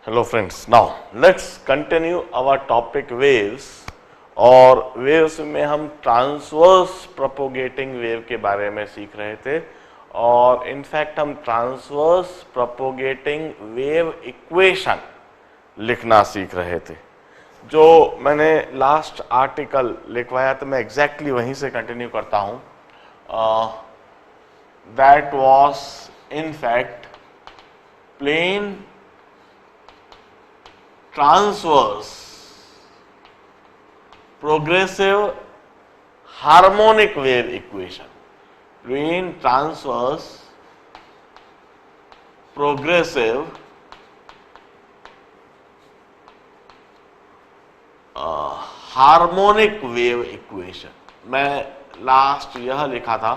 Hello friends, now let's continue our topic waves और waves में हम ट्रांसवर्स प्रोपोगेटिंग वेव के बारे में सीख रहे थे और इनफैक्ट हम ट्रांसवर्स प्रोपोगेटिंग वेव इक्वेशन लिखना सीख रहे थे। जो मैंने लास्ट आर्टिकल लिखवाया तो मैं एग्जैक्टली वहीं से कंटिन्यू करता हूं। That was in fact plane transverse progressive harmonic wave equation. Plane transverse progressive harmonic wave equation. मैं लास्ट यह लिखा था,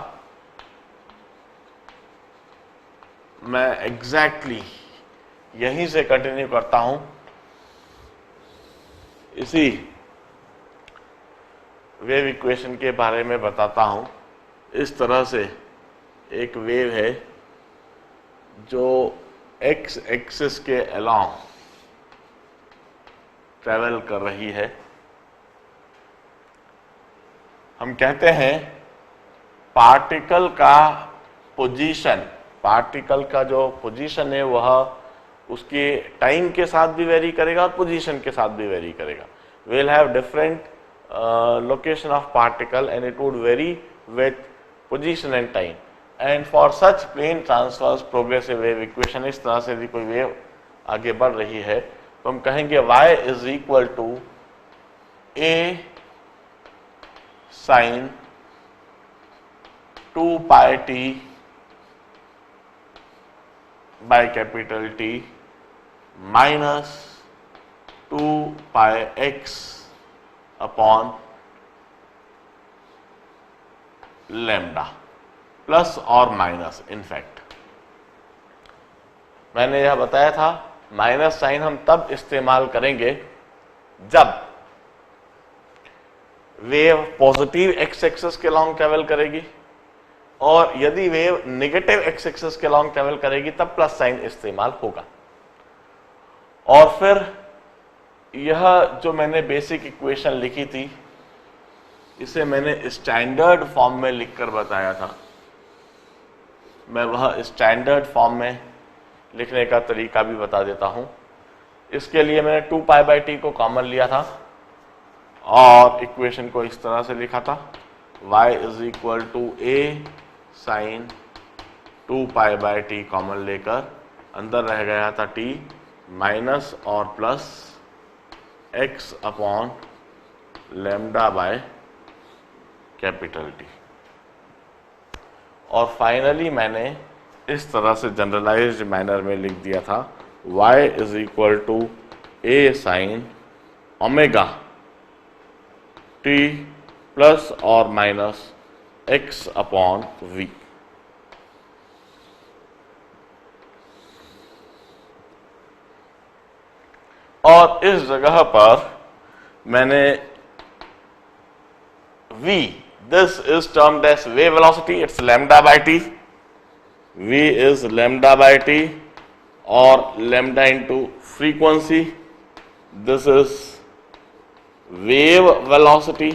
मैं एग्जैक्टली यहीं से कंटिन्यू करता हूं। इसी वेव इक्वेशन के बारे में बताता हूं। इस तरह से एक वेव है जो एक्स एक्सिस के अलोंग ट्रेवल कर रही है। हम कहते हैं पार्टिकल का पोजीशन, पार्टिकल का जो पोजीशन है वह उसके टाइम के साथ भी वेरी करेगा और पोजीशन के साथ भी वेरी करेगा। we'll have different location of particle and it would vary with position and time, and for such plane transverse progressive wave equation, इस तरह से यदि कोई वेव आगे बढ़ रही है तो हम कहेंगे y is equal to a sine 2 pi t by capital T minus 2 pi x upon lambda, plus और माइनस। इनफैक्ट मैंने यह बताया था माइनस साइन हम तब इस्तेमाल करेंगे जब वेव पॉजिटिव एक्स एक्सिस के लॉन्ग ट्रेवल करेगी और यदि वेव नेगेटिव एक्स एक्सिस के लॉन्ग ट्रेवल करेगी तब प्लस साइन इस्तेमाल होगा। और फिर यह जो मैंने बेसिक इक्वेशन लिखी थी इसे मैंने स्टैंडर्ड फॉर्म में लिखकर बताया था। मैं वह स्टैंडर्ड फॉर्म में लिखने का तरीका भी बता देता हूं। इसके लिए मैंने 2 पाई बाई टी को कॉमन लिया था और इक्वेशन को इस तरह से लिखा था, y is equal to a sine 2 pi by T common लेकर अंदर रह गया था t माइनस और plus x upon lambda by capital T। और फाइनली मैंने इस तरह से जनरलाइज्ड मैनर में लिख दिया था y is equal to a sine omega t plus और माइनस x अपॉन v। और इस जगह पर मैंने v, this is termed as wave velocity, it's lambda by t, v is lambda by t or lambda into frequency, this is wave velocity।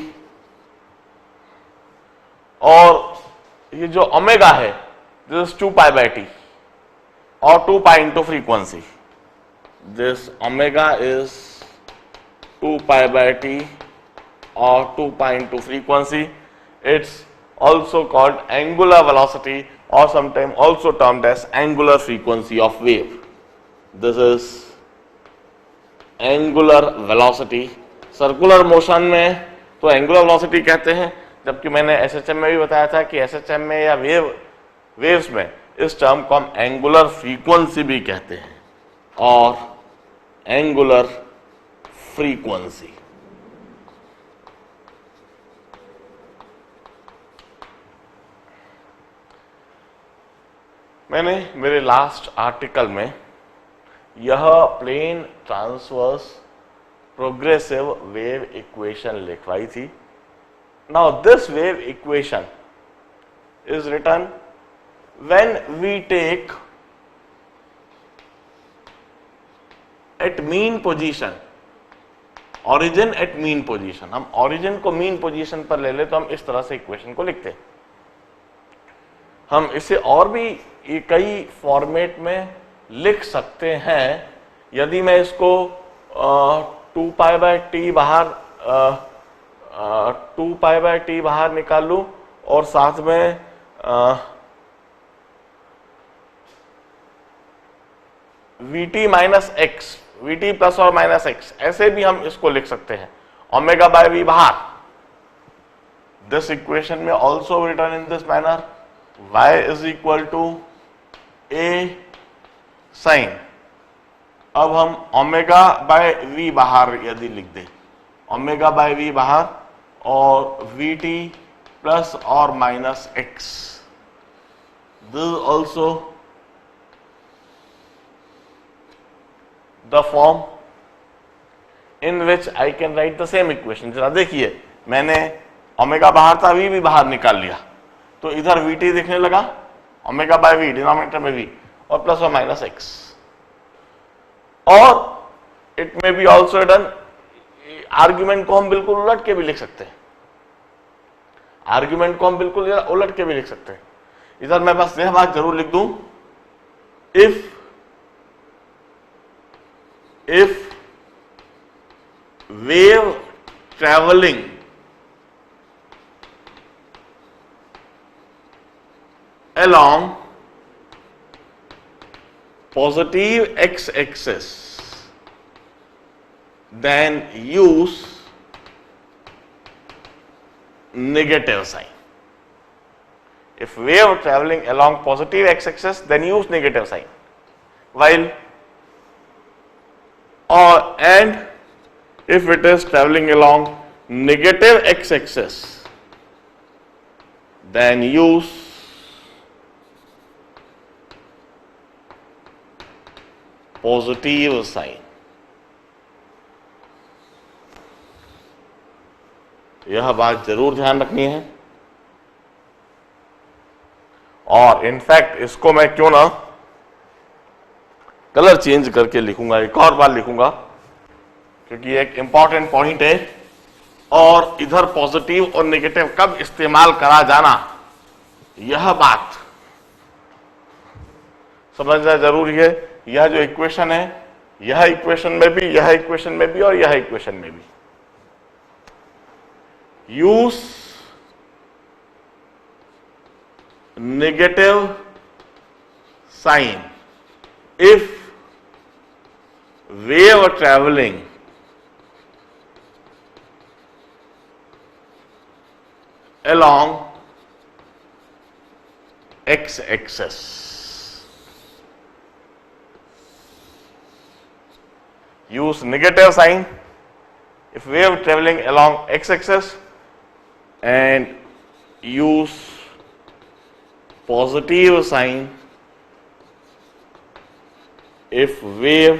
और ये जो omega है this is 2 pi by T और 2 pi into frequency, this omega is 2 pi by T or 2 pi into frequency. It's also called angular velocity or sometimes also termed as angular frequency of wave. This is angular velocity. Circular motion में तो angular velocity कहते हैं, जबकि मैंने SHM में भी बताया था कि SHM में या वेव्स में इस टर्म को हम angular frequency भी कहते हैं और angular frequency। मैंने मेरे लास्ट आर्टिकल में यह plane transverse progressive wave equation लिखवाई थी। Now this wave equation is written when we take at mean position, origin at mean position, हम ओरिजिन को मीन पोजीशन पर ले ले तो हम इस तरह से इक्वेशन को लिखते हैं। हम इसे और भी कई फॉर्मेट में लिख सकते हैं। यदि मैं इसको 2π/t बाहर 2π/t बाहर निकालूं और साथ में vt minus x, vt plus और माइनस एक्स, ऐसे भी हम इसको लिख सकते हैं। ω/v बाहर, दिस इक्वेशन में also written in this manner, y is equal to a sine. अब हम ω/v बाहर यदि लिख दें, ω/v बाहर और vt प्लस और minus x, this also the form in which I can write the same equation। जरा देखिए, मैंने ओमेगा बाहर था, v भी बाहर निकाल लिया, तो इधर vt दिखने लगा, ω/v डिनोमिनेटर में v और प्लस और माइनस एक्स। और it may be also done, argument को हम बिल्कुल उलट के भी लिख सकते हैं, आर्ग्यूमेंट को हम बिल्कुल उलट के भी लिख सकते हैं। इधर मैं बस यह बात जरूर लिख दूं, if wave traveling along positive x-axis, then use negative sign. If wave traveling along positive x-axis, then use negative sign. While and if it is traveling along negative x-axis, then use positive sign. यह बात जरूर ध्यान रखनी है। और in fact इसको मैं क्यों ना कलर चेंज करके लिखूंगा, एक और बार लिखूंगा, क्योंकि एक इंपॉर्टेंट पॉइंट है। और इधर पॉजिटिव और नेगेटिव कब इस्तेमाल करा जाना, यह बात समझना जरूरी है। यह जो इक्वेशन है, यह इक्वेशन में भी, यह इक्वेशन में भी और यह इक्वेशन में भी, use negative sine if wave traveling along x-axis. Use negative sign if wave traveling along x-axis and use positive sign if wave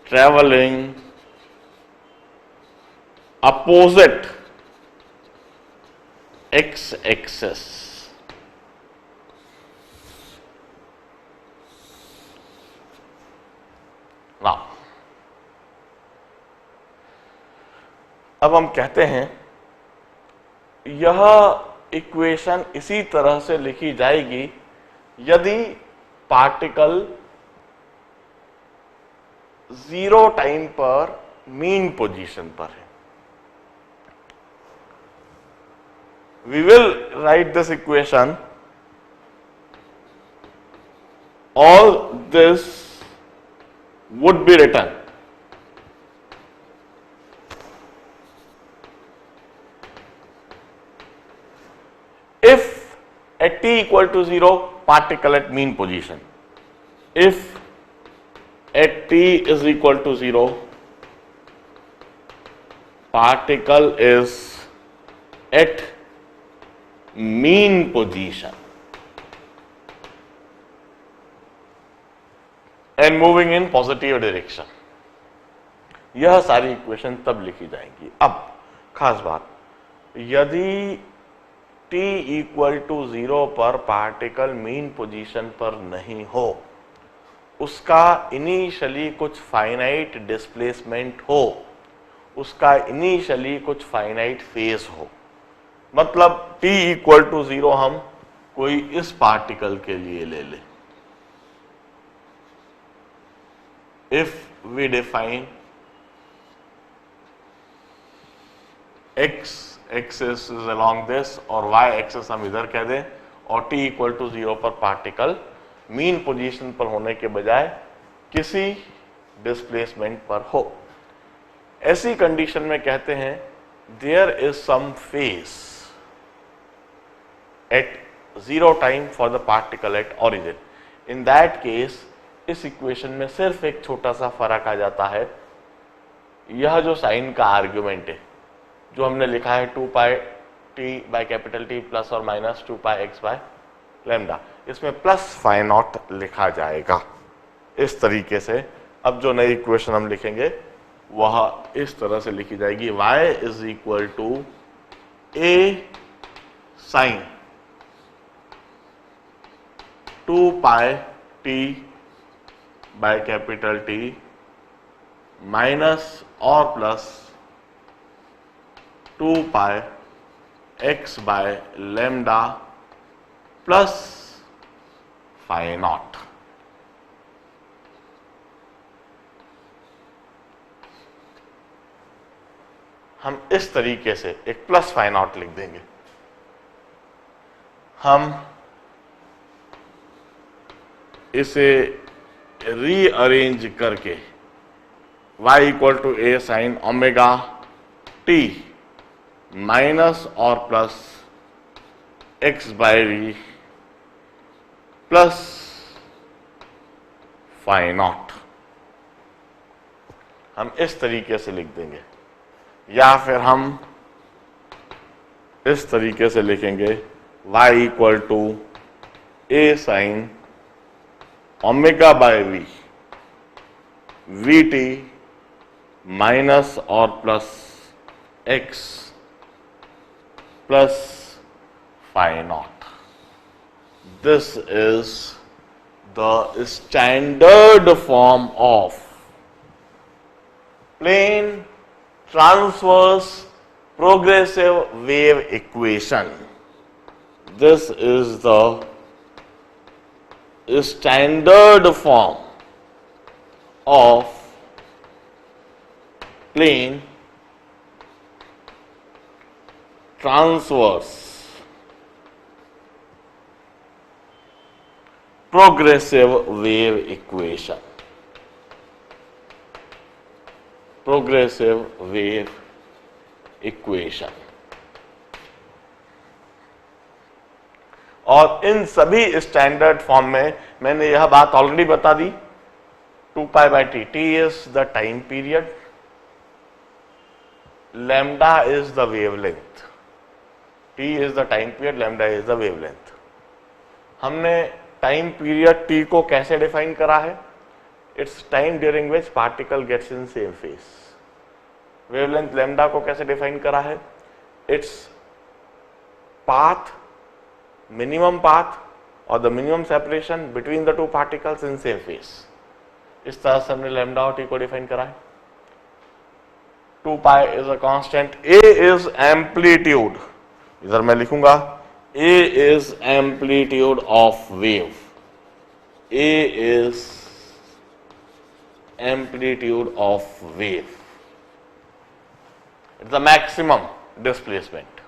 traveling opposite x-axis. Now, अब हम कहते हैं यह इक्वेशन इसी तरह से लिखी जाएगी यदि पार्टिकल 0 टाइम पर मीन पोजीशन पर है। We will write this equation, all this would be written if at t equal to 0 particle at mean position, if at t is equal to 0 particle is at mean position and moving in positive direction। यह सारी equation तब लिखी जाएंगी। अब खास बात, यदि t equal to 0 पर पार्टिकल मीन पोजीशन पर नहीं हो उसका इनिशियली कुछ फाइनाइट डिस्प्लेसमेंट हो, उसका इनिशियली कुछ फाइनाइट फेज हो। मतलब t इक्वल टू 0 हम कोई इस पार्टिकल के लिए ले लें। If we define x axis is along this और y एक्सिस हम इधर कह दें, और t इक्वल टू 0 पर पार्टिकल मीन पोजीशन पर होने के बजाय किसी डिस्प्लेसमेंट पर हो, ऐसी कंडीशन में कहते हैं there is some phase at 0 time for the particle at origin. In that case इस इक्वेशन में सिर्फ एक छोटा सा फर्क आ जाता है। यह जो साइन का आर्ग्यूमेंट है जो हमने लिखा है 2 pi T by capital T plus और minus 2 pi x by lambda, इसमें प्लस फाई नॉट लिखा जाएगा इस तरीके से। अब जो नई इक्वेशन हम लिखेंगे वह इस तरह से लिखी जाएगी, y is equal to A sine 2 pi T by capital T minus और plus 2 pi x by lambda plus phi naught. हम इस तरीके से एक प्लस फाई नॉट लिख देंगे। हम इसे रीअरेंज करके y equal to A sine omega t minus और plus x by v plus phi naught, हम इस तरीके से लिख देंगे। या फिर हम इस तरीके से लिखेंगे y equal to A sine omega by v v t minus और plus x plus phi naught. This is the standard form of plane transverse progressive wave equation. This is the standard form of plane transverse progressive wave equation. Progressive wave equation. और इन सभी standard form में मैंने यह बात already बता दी, 2 pi by T, T is the time period, lambda is the wavelength, T is the time period, lambda is the wavelength. हमने time period T को कैसे डिफाइन करा है? It's time during which particle gets in same phase. Wavelength lambda को कैसे define करा है? It's path, minimum path और the minimum separation between the two particles in same phase. इस तरह से हमने लैम्डा और टी को डिफाइन करा है। 2 pi is a constant, A is amplitude, इधर मैं लिखूंगा A is amplitude of wave. A is amplitude of wave. It's the maximum displacement.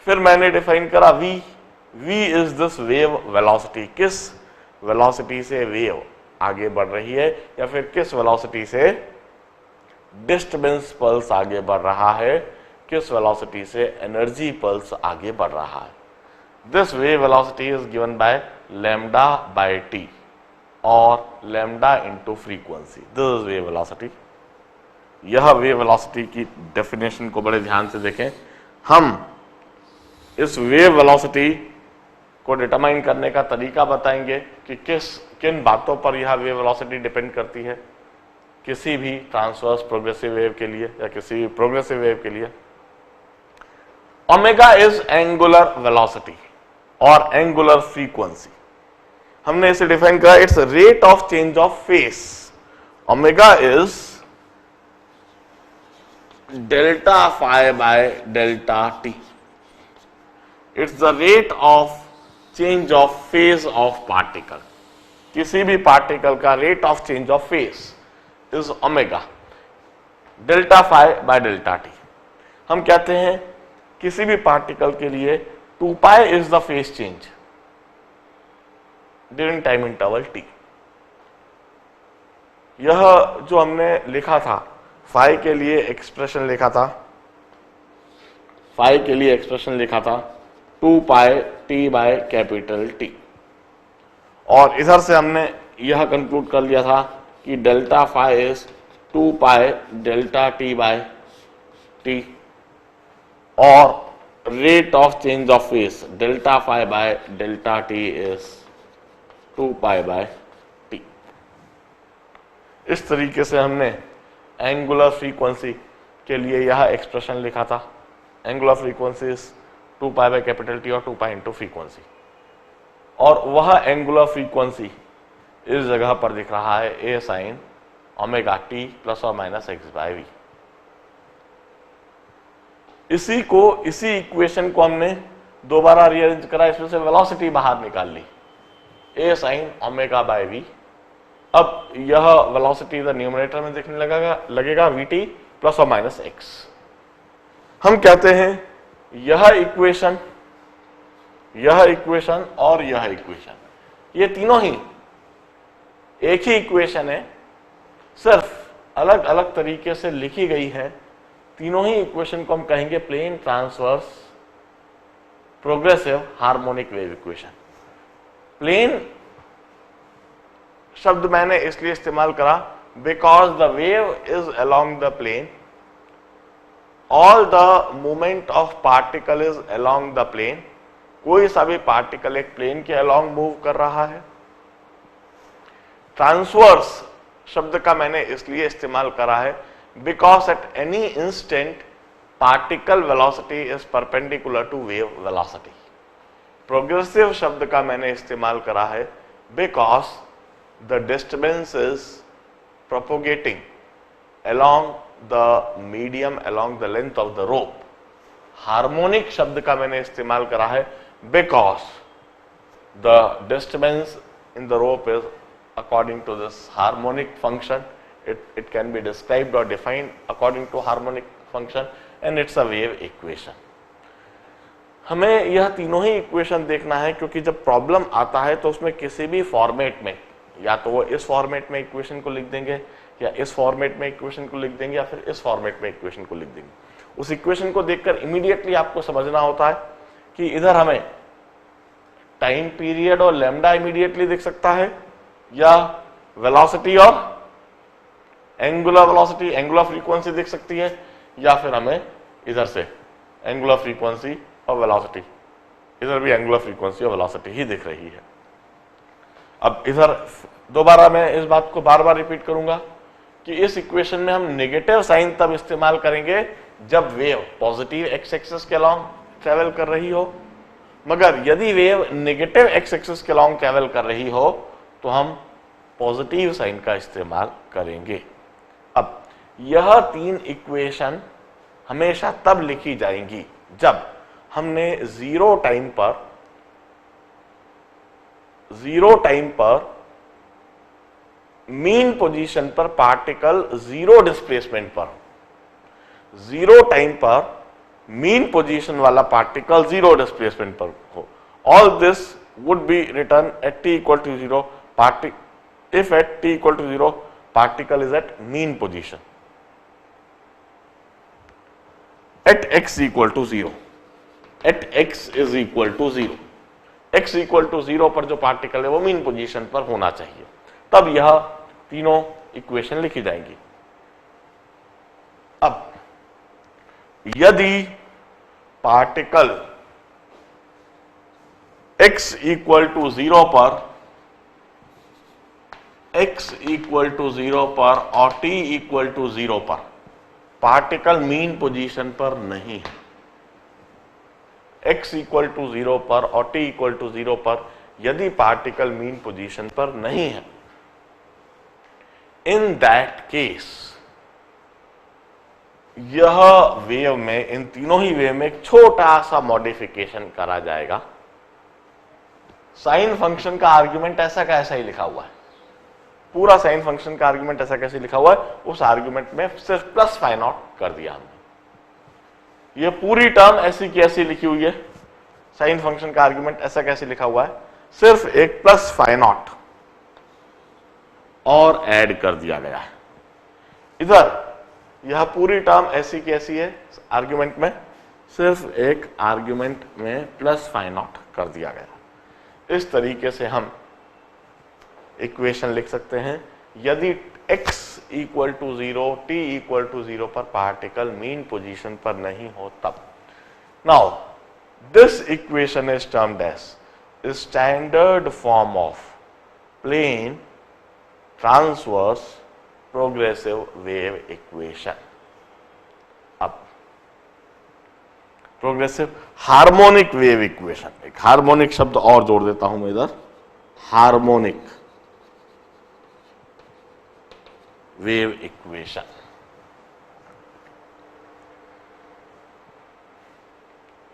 फिर मैंने डिफाइन करा V. V is this wave velocity. किस वेलोसिटी से वेव आगे बढ़ रही है या फिर किस वेलोसिटी से डिस्टर्बेंस पल्स आगे बढ़ रहा है, किस वेलोसिटी से एनर्जी पल्स आगे बढ़ रहा है। This wave velocity is given by lambda by t और lambda into frequency. This is wave velocity. यह वेव वेलोसिटी की डेफिनेशन को बड़े ध्यान से देखें। हम इस वेव वेलोसिटी को डिटरमाइन करने का तरीका बताएंगे कि किन बातों पर यह वेव वेलोसिटी डिपेंड करती है किसी भी ट्रांसवर्स प्रोग्रेसिव वेव के लिए या किसी भी प्रोग्रेसिव वेव के लिए। Omega is angular velocity. और एंगुलर फ्रीक्वेंसी। हमने इसे डिफाइन करा, it's rate of change of phase. Omega is delta phi by delta t. It's the rate of change of phase of particle. किसी भी particle का rate of change of phase is omega delta phi by delta t. हम कहते हैं किसी भी particle के लिए 2 pi is the phase change during time interval T. यह जो हमने लिखा था फाई के लिए एक्सप्रेशन लिखा था, फाई के लिए एक्सप्रेशन लिखा था 2 pi T by capital T, और इधर से हमने यह कंक्लूड कर लिया था कि delta phi is 2 pi delta t by t, और rate of change of phase delta phi by delta t is 2 pi by t. इस तरीके से हमने एंगुलर फ्रीक्वेंसी के लिए यह एक्सप्रेशन लिखा था। Angular frequency is 2 pi bye capital T और 2 पाई इंटू फ्रीक्वेंसी, और वह एंगुलर फ्रीक्वेंसी इस जगह पर दिख रहा है ए साइन ओमेगा टी प्लस और माइनस एक्स बाय वी। इसी इक्वेशन को हमने दोबारा रीअरेंज करा, इसमें से वेलोसिटी बाहर निकाल ली ए साइन ओमेगा बाय वी। अब यह वेलोसिटी इधर न्यूमरेटर में दिखने लगेगा वी टी प्लस और माइनस एक्स। हम कहते हैं यह इक्वेशन और यह इक्वेशन, ये तीनों ही एक ही इक्वेशन है, सिर्फ अलग अलग तरीके से लिखी गई है। तीनों ही इक्वेशन को हम कहेंगे plane transverse progressive harmonic wave equation. Plane शब्द मैंने इसलिए इस्तेमाल करा because the wave is along the plane, all the movement of particle is along the plane. कोई सा भी पार्टिकल एक प्लेन के अलोंग मूव कर रहा है। ट्रांसवर्स शब्द का मैंने इसलिए इस्तेमाल करा है because at any instant particle velocity is perpendicular to wave velocity. Progressive शब्द का मैंने इस्तेमाल करा है because the disturbance is propagating along the medium along the length of the rope। Harmonic शब्द का मैंने इस्तेमाल करा है because the disturbance in the rope is according to this harmonic function, it can be described or defined according to harmonic function and it's a wave equation। हमें यह तीनों ही equation देखना है क्योंकि जब प्रॉब्लम आता है तो उसमें किसी भी फॉर्मेट में या तो वो इस फॉर्मेट में इक्वेशन को लिख देंगे या इस फॉर्मेट में इक्वेशन को लिख देंगे या फिर इस फॉर्मेट में इक्वेशन को लिख देंगे। उस इक्वेशन को देखकर इमीडिएटली आपको समझना होता है कि इधर हमें टाइम पीरियड और लैम्डा इमीडिएटली दिख सकता है या वेलोसिटी और एंगुलर वेलोसिटी एंगुलर फ्रीक्वेंसी दिख सकती है या फिर हमें इधर से एंगुलर फ्रीक्वेंसी और वेलोसिटी, इधर भी एंगुलर फ्रीक्वेंसी और वेलोसिटी ही दिख रही है। अब इधर दोबारा मैं इस बात को बार बार रिपीट करूंगा कि इस इक्वेशन में हम नेगेटिव साइन तब इस्तेमाल करेंगे जब वेव पॉजिटिव एक्स एक्सिस के अलॉन्ग ट्रेवल कर रही हो, मगर यदि वेव नेगेटिव एक्स एक्सिस के अलॉन्ग ट्रेवल कर रही हो तो हम पॉजिटिव साइन का इस्तेमाल करेंगे। अब यह तीन इक्वेशन हमेशा तब लिखी जाएंगी जब हमने जीरो टाइम पर मीन पोजीशन पर पार्टिकल जीरो डिस्प्लेसमेंट पर, जीरो टाइम पर मीन पोजीशन वाला पार्टिकल जीरो डिस्प्लेसमेंट पर हो। All this would be written at t equal to 0 if at t equal to 0 particle is at mean position at x equal to 0, at x is equal to 0, x equal to 0 पर जो particle है वो mean position पर होना चाहिए, तब यह तीनों इक्वेशन लिखी जाएंगी। अब यदि पार्टिकल x इक्वल टू 0 पर x इक्वल टू 0 पर और t इक्वल टू 0 पर पार्टिकल मीन पोजीशन पर नहीं है, x इक्वल टू 0 पर और t इक्वल टू 0 पर यदि पार्टिकल मीन पोजीशन पर नहीं है, इन दैट केस यह वेव में, इन तीनों ही वेव में एक छोटा सा मॉडिफिकेशन करा जाएगा। साइन फंक्शन का आर्ग्यूमेंट ऐसा का ऐसा ही लिखा हुआ है, पूरा साइन फंक्शन का आर्ग्यूमेंट ऐसा कैसे लिखा हुआ है, उस आर्ग्यूमेंट में सिर्फ प्लस फाइ नॉट कर दिया हमने। ये पूरी टर्म ऐसी की ऐसी लिखी हुई है, साइन फंक्शन का आर्ग्यूमेंट ऐसा कैसे लिखा हुआ है, सिर्फ एक प्लस फाइ नॉट और ऐड कर दिया गया है। इधर यह पूरी टर्म ऐसी की ऐसी है, आर्ग्यूमेंट में सिर्फ एक आर्ग्यूमेंट में प्लस फाइ नॉट कर दिया गया। इस तरीके से हम इक्वेशन लिख सकते हैं, यदि x equal to 0, t equal to 0 पर पार्टिकल मीन पोजीशन पर नहीं हो तब। Now this equation is termed as standard form of plane transverse progressive wave equation. अब प्रोग्रेसिव हार्मोनिक वेव इक्वेशन, एक हार्मोनिक शब्द और जोड़ देता हूं मैं इधर, हार्मोनिक वेव इक्वेशन।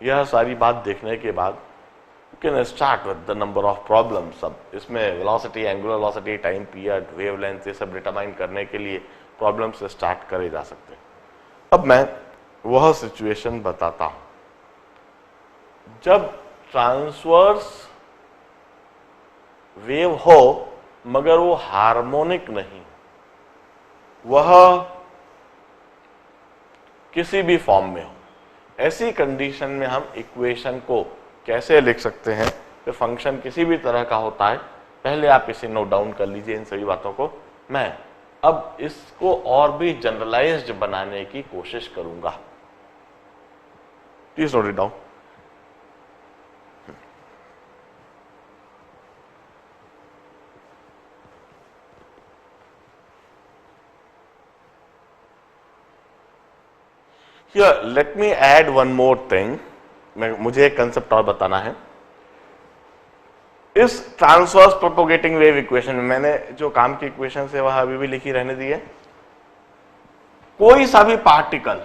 यह सारी बात देखने के बाद you can start with the number of problems. अब इसमें velocity, angular velocity, time period, wavelength, ये सब डिटरमाइन करने के लिए प्रॉब्लम्स स्टार्ट करे जा सकते हैं। अब मैं वह सिचुएशन बताता हूं जब ट्रांसवर्स वेव हो मगर वो हार्मोनिक नहीं, वह किसी भी फॉर्म में हो। ऐसी कंडीशन में हम इक्वेशन को कैसे लिख सकते हैं कि फंक्शन किसी भी तरह का होता है, पहले आप इसे नोट डाउन कर लीजिए इन सभी बातों को। मैं अब इसको और भी जनरलाइज्ड बनाने की कोशिश करूंगा। Please note it down. Here, let me add one more thing. मुझे एक कंसेप्ट और बताना है। इस ट्रांसवर्स प्रोपोगेटिंग वेव इक्वेशन में मैंने जो काम की इक्वेशन है वह अभी भी लिखी रहने दी है। कोई सा भी particle,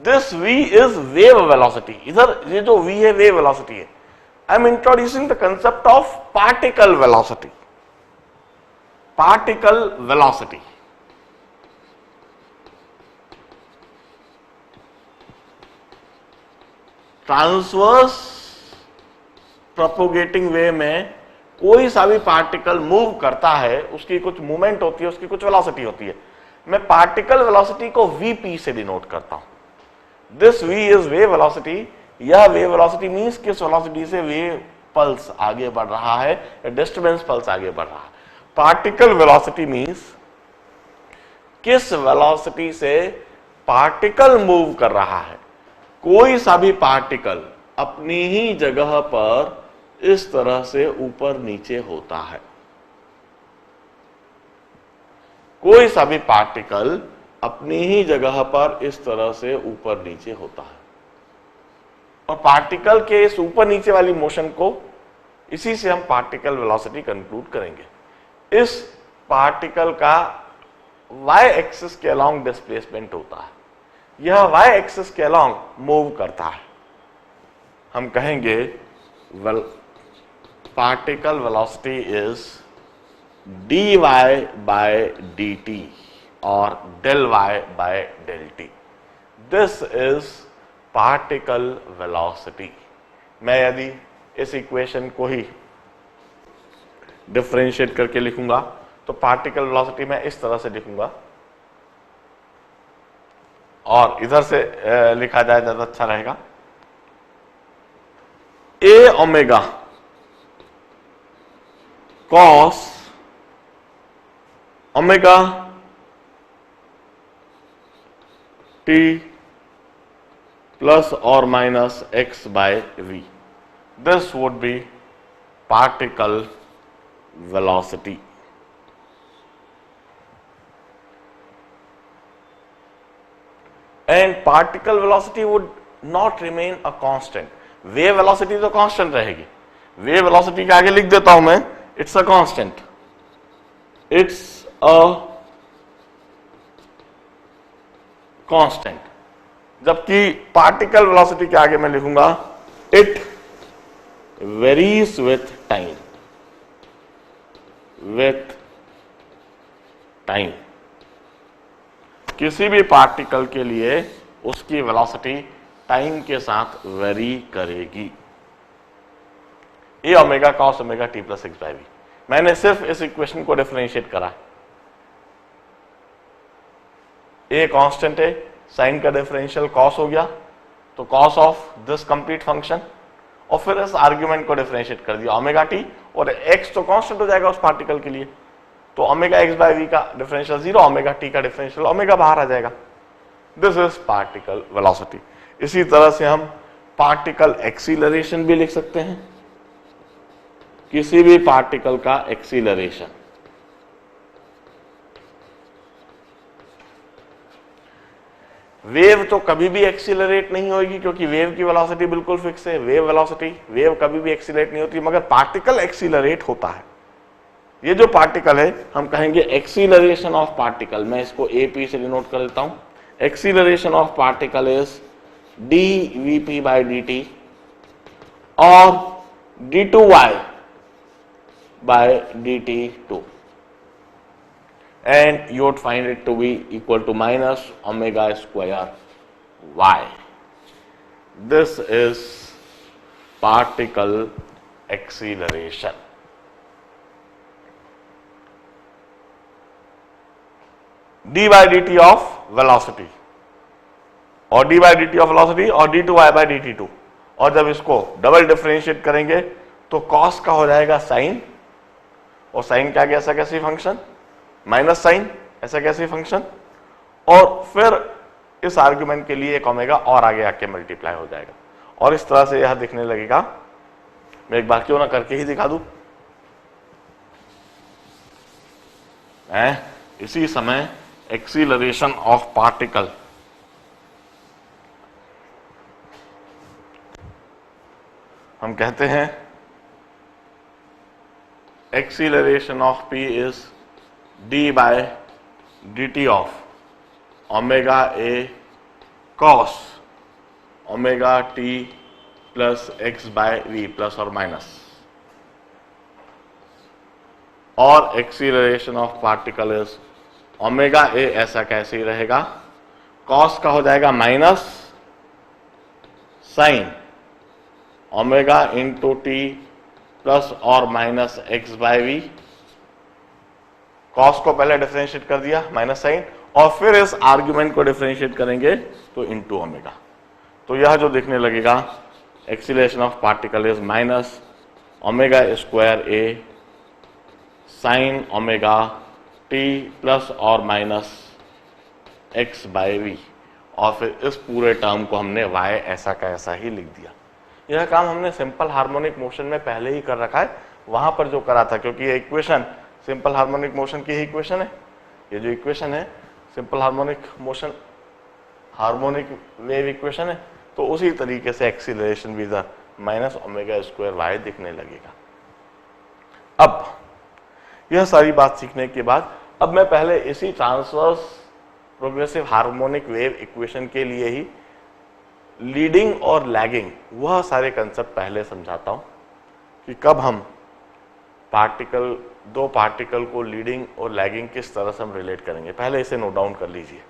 this v is wave velocity, इधर ये जो v है वेव वेलोसिटी है। I am introducing the concept of particle velocity. Particle velocity transverse propagating wave में कोई सा भी पार्टिकल मूव करता है, उसकी कुछ मूवमेंट होती है, उसकी कुछ वेलोसिटी होती है। मैं पार्टिकल वेलोसिटी को vp से डिनोट करता हूं। This v is wave velocity. यह वेव वेलोसिटी मींस किस वेलोसिटी से वेव पल्स आगे बढ़ रहा है या डिस्टर्बेंस पल्स आगे बढ़ रहा है। पार्टिकल वेलोसिटी मींस किस वेलोसिटी से पार्टिकल मूव कर रहा है। कोई सा भी पार्टिकल अपनी ही जगह पर इस तरह से ऊपर नीचे होता है। कोई सा भी पार्टिकल अपनी ही जगह पर इस तरह से ऊपर नीचे होता है और पार्टिकल के इस ऊपर नीचे वाली मोशन को, इसी से हम पार्टिकल वेलोसिटी कंक्लूड करेंगे। इस पार्टिकल का y एक्सिस के अलोंग डिस्प्लेसमेंट होता है। यह y एक्सिस के अलोंग मूव करता है। हम कहेंगे particle velocity is dy by dt और del y by del t। This is particle velocity. मैं यदि इस इक्वेशन को ही डिफरेंशिएट करके लिखूंगा तो पार्टिकल वेलोसिटी मैं इस तरह से लिखूंगा और इधर से लिखा जाए ज्यादा अच्छा रहेगा। a omega cos omega t plus और minus x by v। This would be particle velocity. And particle velocity would not remain a constant. Wave velocity तो कांस्टेंट रहेगी, वेव वेलोसिटी के आगे लिख देता हूं मैं, it's a constant, it's a constant. जबकि पार्टिकल वेलोसिटी के आगे मैं लिखूंगा it varies with time, with time. किसी भी पार्टिकल के लिए उसकी वेलोसिटी टाइम के साथ वेरी करेगी। A omega cos omega t plus x by v, मैंने सिर्फ इस इक्वेशन को डिफरेंशिएट करा। ए कांस्टेंट है, साइन का डिफरेंशियल कॉस हो गया, तो cos of this complete function, और फिर इस आर्ग्यूमेंट को डिफरेंशिएट कर दिया ओमेगा टी, और एक्स तो कांस्टेंट हो जाएगा उस पार्टिकल के लिए, तो ओमेगा एक्स बाई वी का डिफरेंशियल 0, ओमेगा टी का डिफरेंशियल ओमेगा बाहर आ जाएगा। This is particle velocity. इसी तरह से हम पार्टिकल एक्सीलरेशन भी लिख सकते हैं। किसी भी पार्टिकल का एक्सीलरेशन, वेव तो कभी भी एक्सीलरेट नहीं होगी क्योंकि वेव की वेलोसिटी बिल्कुल फिक्स है, वेव वेलोसिटी, वेव कभी भी एक्सीलरेट नहीं होती, मगर पार्टिकल एक्सीलरेट होता है। ये जो पार्टिकल है हम कहेंगे एक्सीलरेशन ऑफ पार्टिकल, मैं इसको एपी से डिनोट कर देता हूं। Acceleration of particle is dvp by dt or d2y by dt2, and you would find it to be equal to minus omega square y. This is particle acceleration. d by dt of velocity और d by d t of velocity और d two y by d t two, और जब इसको double differentiate करेंगे तो cos का हो जाएगा साइन, और साइन के आगे ऐसा कैसे फंक्शन, माइनस साइन ऐसा कैसे फंक्शन, और फिर इस आर्ग्यूमेंट के लिए एक ओमेगा और आगे आके मल्टीप्लाई हो जाएगा, और इस तरह से यह दिखने लगेगा। मैं एक बार क्यों ना करके ही दिखा दूं। इसी समय एक्सीलरेशन ऑफ पार्टिकल, हम कहते हैं acceleration of p is d by d t of omega a cos omega t plus x by v plus और माइनस, और acceleration of particle is omega a ऐसा कैसे ही रहेगा, कॉस का हो जाएगा minus sine omega into t plus और minus x by v, cos को पहले डिफरेंशिएट कर दिया माइनस साइन, और फिर इस आर्ग्यूमेंट को डिफरेंशिएट करेंगे तो इंटू ओमेगा, तो यह जो दिखने लगेगा acceleration of particle is minus omega square A sine omega t plus और माइनस एक्स बाय वी, और फिर इस पूरे टर्म को हमने y ऐसा का ऐसा ही लिख दिया। यह काम हमने सिंपल हार्मोनिक मोशन में पहले ही कर रखा है, वहां पर जो करा था, क्योंकि ये इक्वेशन सिंपल हार्मोनिक मोशन की ही इक्वेशन है। ये जो इक्वेशन है simple harmonic motion, harmonic wave equation है, तो उसी तरीके से एक्सीलरेशन भी इधर माइनस ओमेगा स्क्वायर वाई दिखने लगेगा। अब यह सारी बात सीखने के बाद अब मैं पहले इसी transverse progressive harmonic wave equation के लिए ही लीडिंग और लैगिंग वह सारे कंसेप्ट पहले समझाता हूं कि कब हम पार्टिकल, दो पार्टिकल को लीडिंग और लैगिंग किस तरह से हम रिलेट करेंगे। पहले इसे नोट डाउन कर लीजिए।